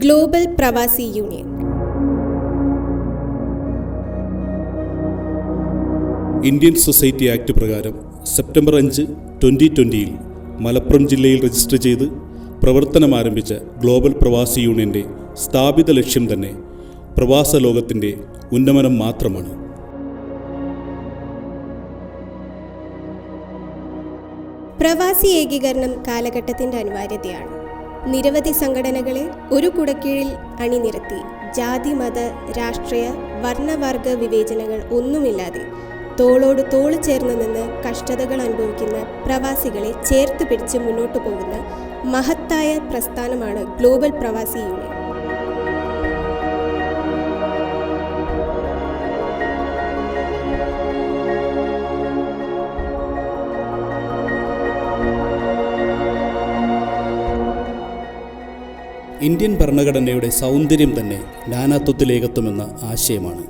Global പ്രവാസി union. Indian society act പ്രകാരം September 5, 2020 Malappuram ജില്ലയിൽ രജിസ്റ്റർ ചെയ്ത് പ്രവർത്തനമാരംഭിച്ച ഗ്ലോബൽ പ്രവാസി യൂണിയൻ്റെ സ്ഥാപിത ലക്ഷ്യം തന്നെ പ്രവാസ ലോകത്തിൻ്റെ ഉന്നമനം മാത്രമാണ്. പ്രവാസി ഏകീകരണം കാലഘട്ടത്തിൻ്റെ അനിവാര്യതയാണ്. നിരവധി സംഘടനകളെ ഒരു കുടക്കീഴിൽ അണിനിരത്തി ജാതി, മത, രാഷ്ട്രീയ, വർണ്ണവർഗ വിവേചനങ്ങൾ ഒന്നുമില്ലാതെ തോളോട് തോള് ചേർന്ന് നിന്ന് കഷ്ടതകൾ അനുഭവിക്കുന്ന പ്രവാസികളെ ചേർത്ത് പിടിച്ച് മുന്നോട്ടു പോകുന്ന മഹത്തായ പ്രസ്ഥാനമാണ് ഗ്ലോബൽ പ്രവാസി യൂണിയൻ. ഇന്ത്യൻ ഭരണഘടനയുടെ സൗന്ദര്യം തന്നെ നാനാത്വത്തിലേകത്വമെന്ന ആശയമാണ്.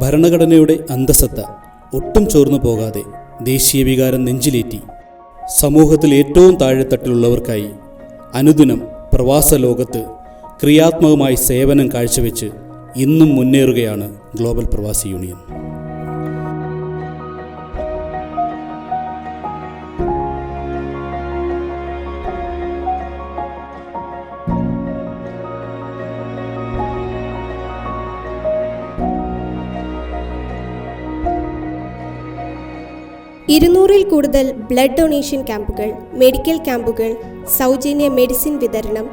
ഭരണഘടനയുടെ അന്തസത്ത ഒട്ടും ചോർന്നു പോകാതെ ദേശീയ വികാരം നെഞ്ചിലേറ്റി സമൂഹത്തിൽ ഏറ്റവും താഴെത്തട്ടിലുള്ളവർക്കായി അനുദിനം പ്രവാസ ലോകത്ത് ക്രിയാത്മകമായി സേവനം കാഴ്ചവെച്ച് ഇന്നും മുന്നേറുകയാണ് ഗ്ലോബൽ പ്രവാസി യൂണിയൻ. ൽ കൂടുതൽ ബ്ലഡ് ഡൊണേഷൻ ക്യാമ്പുകൾ, മെഡിക്കൽ ക്യാമ്പുകൾ, സൗജന്യ മെഡിസിൻ വിതരണം,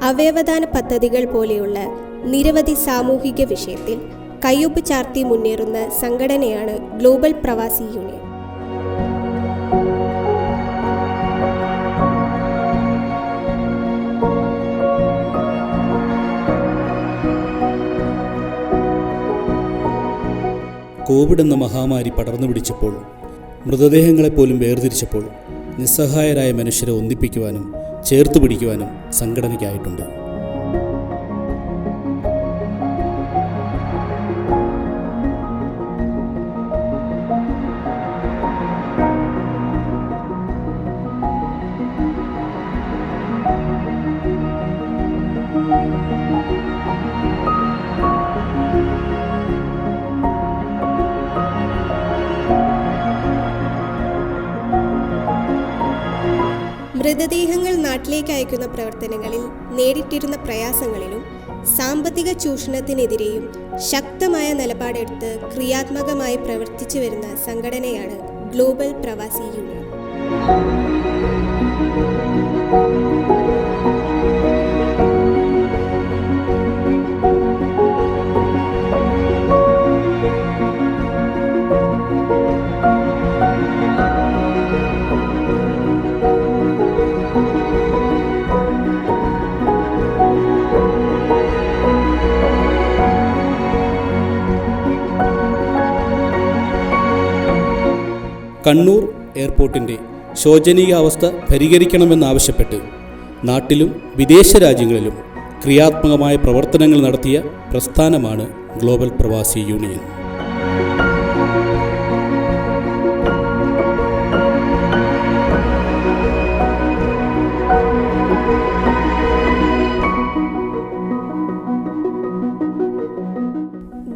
അവയവദാന പദ്ധതികൾ പോലെയുള്ള നിരവധി സാമൂഹിക വിഷയത്തിൽ കയ്യൊപ്പ് ചാർത്തി മുന്നേറുന്ന സംഘടനയാണ് ഗ്ലോബൽ പ്രവാസി യൂണിയൻ. കോവിഡ് എന്ന മഹാമാരി പടർന്നു പിടിച്ചപ്പോൾ, മൃതദേഹങ്ങളെപ്പോലും വേർതിരിച്ചപ്പോൾ നിസ്സഹായരായ മനുഷ്യരെ ഒന്നിപ്പിക്കുവാനും ചേർത്തു പിടിക്കുവാനും സംഘടനയ്ക്കായിട്ടുണ്ട്. മൃതദേഹങ്ങൾ നാട്ടിലേക്ക് അയക്കുന്ന പ്രവർത്തനങ്ങളിൽ നേരിട്ടിരുന്ന പ്രയാസങ്ങളിലും സാമ്പത്തിക ചൂഷണത്തിനെതിരെയും ശക്തമായ നിലപാടെടുത്ത് ക്രിയാത്മകമായി പ്രവർത്തിച്ചു വരുന്ന സംഘടനയാണ് ഗ്ലോബൽ പ്രവാസി യൂണിയൻ. കണ്ണൂർ എയർപോർട്ടിൻ്റെ ശോചനീയാവസ്ഥ പരിഹരിക്കണമെന്നാവശ്യപ്പെട്ട് നാട്ടിലും വിദേശ രാജ്യങ്ങളിലും ക്രിയാത്മകമായ പ്രവർത്തനങ്ങൾ നടത്തിയ പ്രസ്ഥാനമാണ് ഗ്ലോബൽ പ്രവാസി യൂണിയൻ.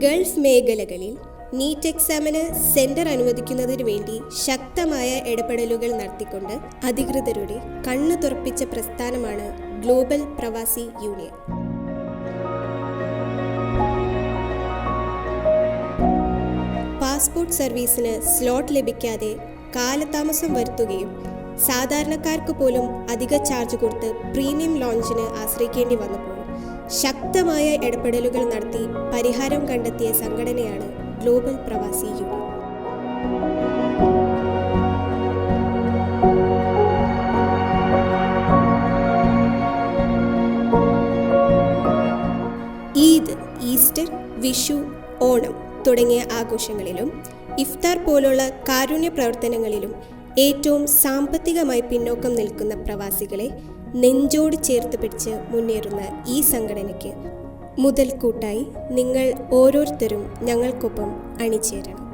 ഗൾഫ് മേഖലകളിൽ നീറ്റ് എക്സാമിന് സെന്റർ അനുവദിക്കുന്നതിനു വേണ്ടി ശക്തമായ ഇടപെടലുകൾ നടത്തിക്കൊണ്ട് അധികൃതരുടെ കണ്ണു തുറപ്പിച്ച പ്രസ്ഥാനമാണ് ഗ്ലോബൽ പ്രവാസി യൂണിയൻ. പാസ്പോർട്ട് സർവീസിന് സ്ലോട്ട് ലഭിക്കാതെ കാലതാമസം വരുത്തുകയും സാധാരണക്കാർക്ക് പോലും അധിക ചാർജ് കൊടുത്ത് പ്രീമിയം ലോഞ്ചിന് ആശ്രയിക്കേണ്ടി വന്നപ്പോൾ ശക്തമായ ഇടപെടലുകൾ നടത്തി പരിഹാരം കണ്ടെത്തിയ സംഘടനയാണ് ഗ്ലോബൽ പ്രവാസി യൂണിയൻ. ഈദ്, ഈസ്റ്റർ, വിഷു, ഓണം തുടങ്ങിയ ആഘോഷങ്ങളിലും ഇഫ്താർ പോലുള്ള കാരുണ്യ പ്രവർത്തനങ്ങളിലും ഏറ്റവും സാമ്പത്തികമായി പിന്നോക്കം നിൽക്കുന്ന പ്രവാസികളെ നെഞ്ചോട് ചേർത്ത് പിടിച്ച് മുന്നേറുന്ന ഈ സംഘടനയ്ക്ക് മുതൽക്കൂട്ടായി നിങ്ങൾ ഓരോരുത്തരും ഞങ്ങൾക്കൊപ്പം അണിചേരണം.